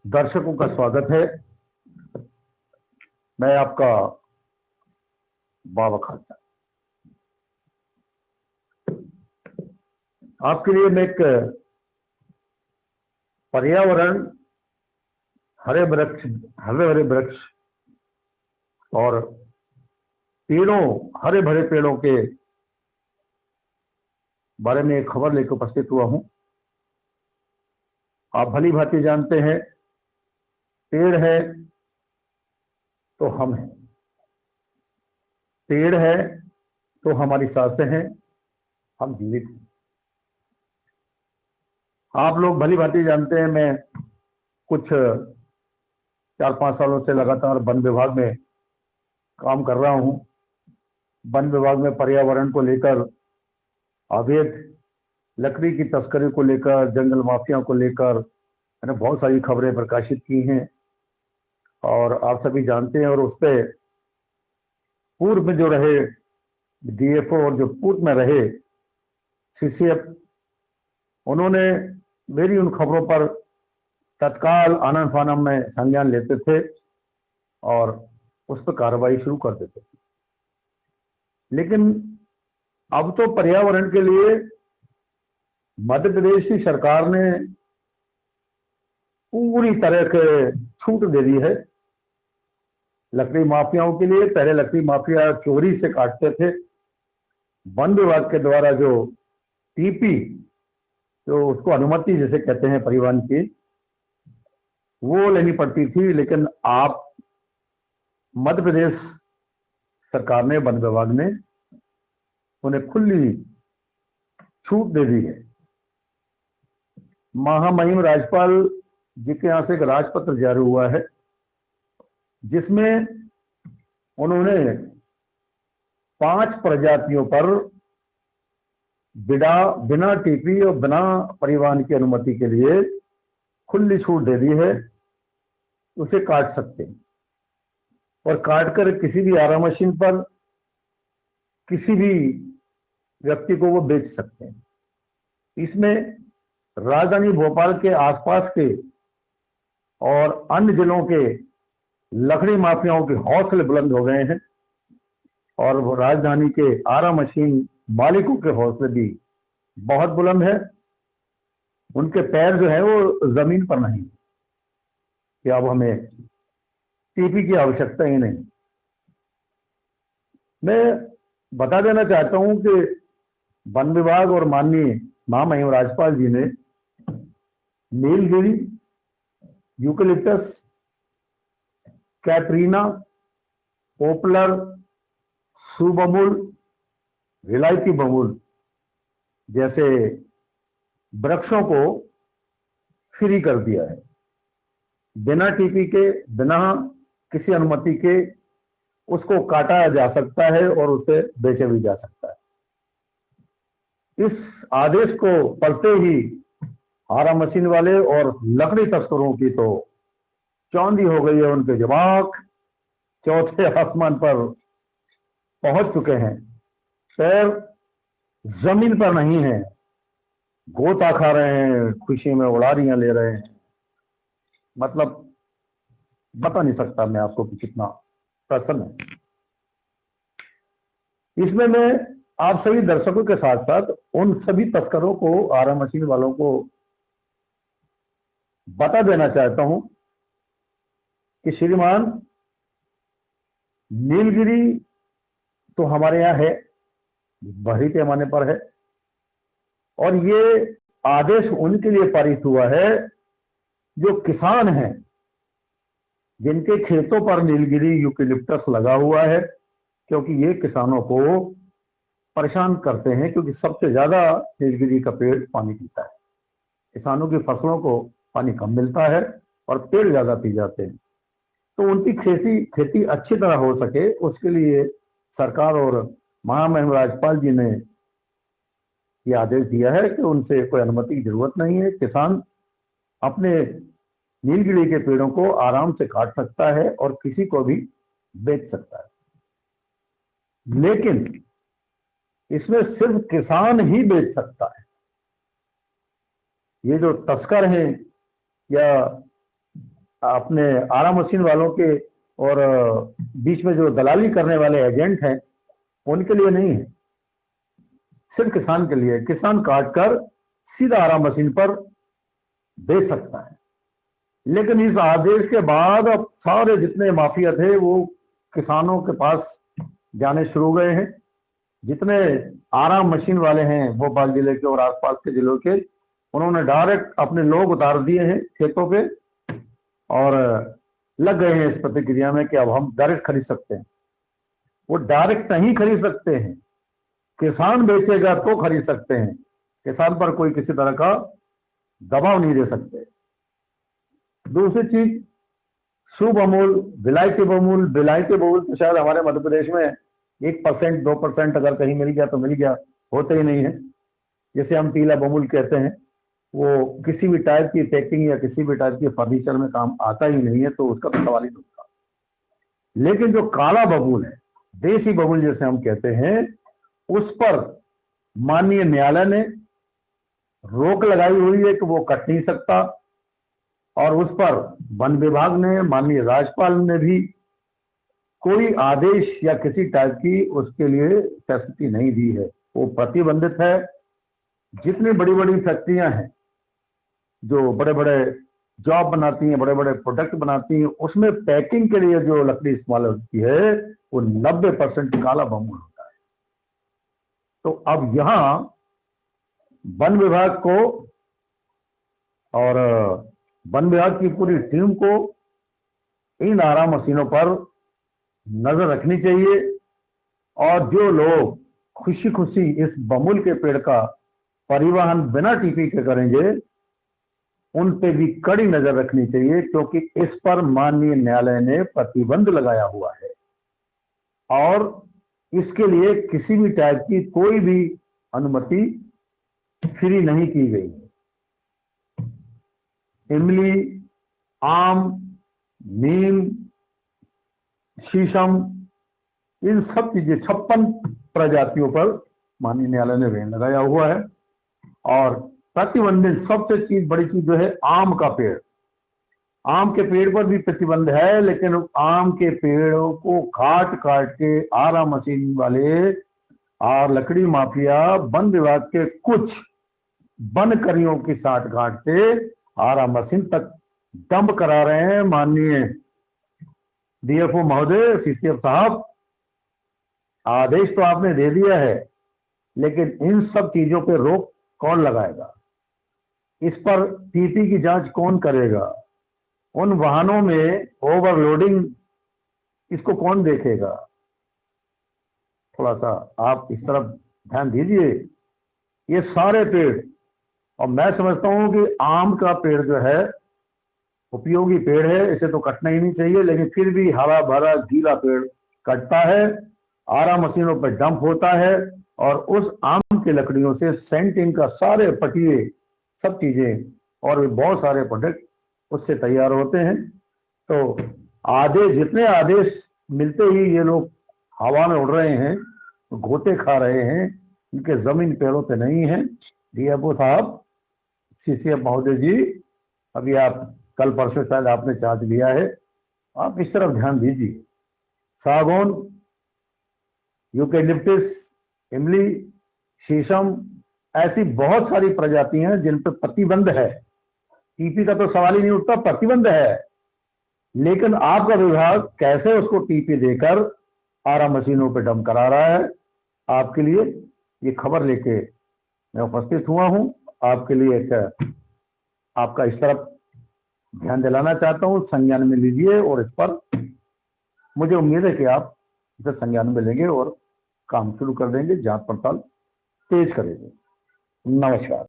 दर्शकों का स्वागत है। मैं आपका बाबा खालसा। आपके लिए मैं एक पर्यावरण, हरे भरे वृक्ष और पेड़ों, हरे भरे पेड़ों के बारे में एक खबर लेकर उपस्थित हुआ हूं। आप भली भांति जानते हैं, पेड़ है तो हम हैं, पेड़ है तो हमारी सांसें हैं, हम जीवित हैं। आप लोग भली भांति जानते हैं, मैं कुछ 4-5 सालों से लगातार वन विभाग में काम कर रहा हूं। वन विभाग में पर्यावरण को लेकर, अवैध लकड़ी की तस्करी को लेकर, जंगल माफिया को लेकर मैंने बहुत सारी खबरें प्रकाशित की हैं और आप सभी जानते हैं। और उस पर पूर्व में जो रहे डीएफओ और जो पूर्व में रहे सीसीएफ, उन्होंने मेरी उन खबरों पर तत्काल आनन फानन में संज्ञान लेते थे और उस पर कार्रवाई शुरू कर देते थे। लेकिन अब तो पर्यावरण के लिए मध्य प्रदेश की सरकार ने पूरी तरह से छूट दे दी है लकड़ी माफियाओं के लिए। पहले लकड़ी माफिया चोरी से काटते थे, वन विभाग के द्वारा जो टीपी, जो उसको अनुमति जैसे कहते हैं परिवहन की, वो लेनी पड़ती थी। लेकिन आप मध्य प्रदेश सरकार ने, वन विभाग ने उन्हें खुली छूट दे दी है। महामहिम राज्यपाल जी के यहां से एक राजपत्र जारी हुआ है, जिसमें उन्होंने 5 प्रजातियों पर बिना टीपी और बिना परिवहन की अनुमति के लिए खुली छूट दे दी है। उसे काट सकते हैं और काटकर किसी भी आरा मशीन पर किसी भी व्यक्ति को वो बेच सकते हैं। इसमें राजधानी भोपाल के आसपास के और अन्य जिलों के लकड़ी माफियाओं के हौसले बुलंद हो गए हैं और वो राजधानी के आरा मशीन मालिकों के हौसले भी बहुत बुलंद है। उनके पैर जो है वो जमीन पर नहीं कि अब हमें टीपी की आवश्यकता ही नहीं। मैं बता देना चाहता हूं कि वन विभाग और माननीय महामहिम राज्यपाल जी ने नीलगिरी, यूकेलिप्टस, कैटरीना, पोपलर, सुबमुल, विलायती बबूल जैसे वृक्षों को फ्री कर दिया है। बिना टीपी के, बिना किसी अनुमति के उसको काटा जा सकता है और उसे बेचा भी जा सकता है। इस आदेश को पढ़ते ही आरा मशीन वाले और लकड़ी तस्करों की तो चौंधी हो गई है, उनके दिमाग चौथे आसमान पर पहुंच चुके हैं। पैर जमीन पर नहीं है, गोता खा रहे हैं, खुशी में उड़ारियां ले रहे हैं। मतलब बता नहीं सकता मैं आपको कि कितना प्रसन्न है। इसमें मैं आप सभी दर्शकों के साथ साथ उन सभी तस्करों को, आरा मशीन वालों को बता देना चाहता हूं कि श्रीमान, नीलगिरी तो हमारे यहां है, बड़ी पैमाने पर है और ये आदेश उनके लिए पारित हुआ है जो किसान हैं, जिनके खेतों पर नीलगिरी, यूकेलिप्टस लगा हुआ है। क्योंकि ये किसानों को परेशान करते हैं, क्योंकि सबसे ज्यादा नीलगिरी का पेड़ पानी पीता है। किसानों की फसलों को पानी कम मिलता है और पेड़ ज्यादा पी जाते हैं। तो उनकी खेती अच्छी तरह हो सके, उसके लिए सरकार और महामहिम राज्यपाल जी ने ये आदेश दिया है कि उनसे कोई अनुमति की जरूरत नहीं है। किसान अपने नीलगिरी के पेड़ों को आराम से काट सकता है और किसी को भी बेच सकता है। लेकिन इसमें सिर्फ किसान ही बेच सकता है। ये जो तस्कर हैं या अपने आरा मशीन वालों के और बीच में जो दलाली करने वाले एजेंट हैं उनके लिए नहीं है, सिर्फ किसान के लिए। किसान काट कर सीधा आरा मशीन पर बेच सकता है। लेकिन इस आदेश के बाद अब सारे जितने माफिया थे वो किसानों के पास जाने शुरू हो गए हैं। जितने आराम मशीन वाले हैं भोपाल जिले के और आसपास के जिलों के, उन्होंने डायरेक्ट अपने लोग उतार दिए हैं खेतों पे और लग गए हैं इस प्रतिक्रिया में कि अब हम डायरेक्ट खरीद सकते हैं। वो डायरेक्ट नहीं खरीद सकते हैं, किसान बेचेगा तो खरीद सकते हैं। किसान पर कोई किसी तरह का दबाव नहीं दे सकते। दूसरी चीज, शुभ अमूल, विलायती बमूल। विलायती बमूल तो शायद हमारे मध्य प्रदेश में 1% 2% अगर कहीं मिल गया तो मिल गया, होते ही नहीं है। जैसे हम पीला बमूल कहते हैं, वो किसी भी टाइप की पैकिंग या किसी भी टाइप की फर्नीचर में काम आता ही नहीं है, तो उसका तो सवाल ही नहीं उठता। लेकिन जो काला बबूल है, देसी बबूल जैसे हम कहते हैं, उस पर माननीय न्यायालय ने रोक लगाई हुई है कि वो कट नहीं सकता, और उस पर वन विभाग ने, माननीय राज्यपाल ने भी कोई आदेश या किसी टाइप की उसके लिए फैसिलिटी नहीं दी है। वो प्रतिबंधित है। जितनी बड़ी बड़ी फैक्ट्रियां हैं जो बड़े बड़े जॉब बनाती हैं, बड़े बड़े प्रोडक्ट बनाती हैं, उसमें पैकिंग के लिए जो लकड़ी इस्तेमाल होती है वो 90% काला बम्बू होता है। तो अब यहां वन विभाग को और वन विभाग की पूरी टीम को इन आरा मशीनों पर नजर रखनी चाहिए, और जो लोग खुशी खुशी इस बमुल के पेड़ का परिवहन बिना टीपी के करेंगे उन पे भी कड़ी नजर रखनी चाहिए, क्योंकि इस पर माननीय न्यायालय ने प्रतिबंध लगाया हुआ है और इसके लिए किसी भी टाइप की कोई भी अनुमति फ्री नहीं की गई है। इमली, आम, नीम, शीशम, इन सब चीजें 56 प्रजातियों पर माननीय न्यायालय ने बैन लगाया हुआ है। और प्रतिबंधित सबसे चीज बड़ी चीज जो है आम का पेड़, आम के पेड़ पर भी प्रतिबंध है, लेकिन आम के पेड़ों को काट काट के आरा मशीन वाले और लकड़ी माफिया वन विभाग के कुछ बनकरियों की साठगांठ से आरा मशीन तक डंप करा रहे हैं। माननीय डीएफओ महोदय, सीसीएफ साहब, आदेश तो आपने दे दिया है, लेकिन इन सब चीजों पे रोक कौन लगाएगा? इस पर टीपी की जांच कौन करेगा? उन वाहनों में ओवरलोडिंग, इसको कौन देखेगा? थोड़ा सा आप इस तरफ ध्यान दीजिए। ये सारे पेड़, और मैं समझता हूं कि आम का पेड़ जो है उपयोगी पेड़ है, इसे तो कटना ही नहीं चाहिए, लेकिन फिर भी हरा भरा गीला पेड़ कटता है, आरा मशीनों पर डंप होता है, और उस आम की लकड़ियों से सेंटिंग का सारे पटिए, सब चीजें और भी बहुत सारे प्रोडक्ट उससे तैयार होते हैं। तो आदेश, जितने आदेश मिलते ही ये लोग हवा में उड़ रहे हैं, घोटे खा रहे हैं, इनके जमीन पेड़ों पे नहीं है। डीएफओ साहब, सीसीएफ महोदय जी, अभी आप कल परसों शायद आपने चार्ज लिया है, आप इस तरफ ध्यान दीजिए। सागौन, यूकेलिप्टस, इमली, शीशम, ऐसी बहुत सारी प्रजातियां हैं जिन पर प्रतिबंध है। टीपी का तो सवाल ही नहीं उठता, प्रतिबंध है। लेकिन आपका विभाग कैसे उसको टीपी देकर आरा मशीनों पे डंप करा रहा है, आपके लिए ये खबर लेके मैं उपस्थित हुआ हूं। आपके लिए एक आपका इस तरफ ध्यान दिलाना चाहता हूं, संज्ञान में लीजिए, और इस पर मुझे उम्मीद है कि आप इसे संज्ञान में लेंगे और काम शुरू कर देंगे, जांच पड़ताल तेज करेंगे। नमस्कार।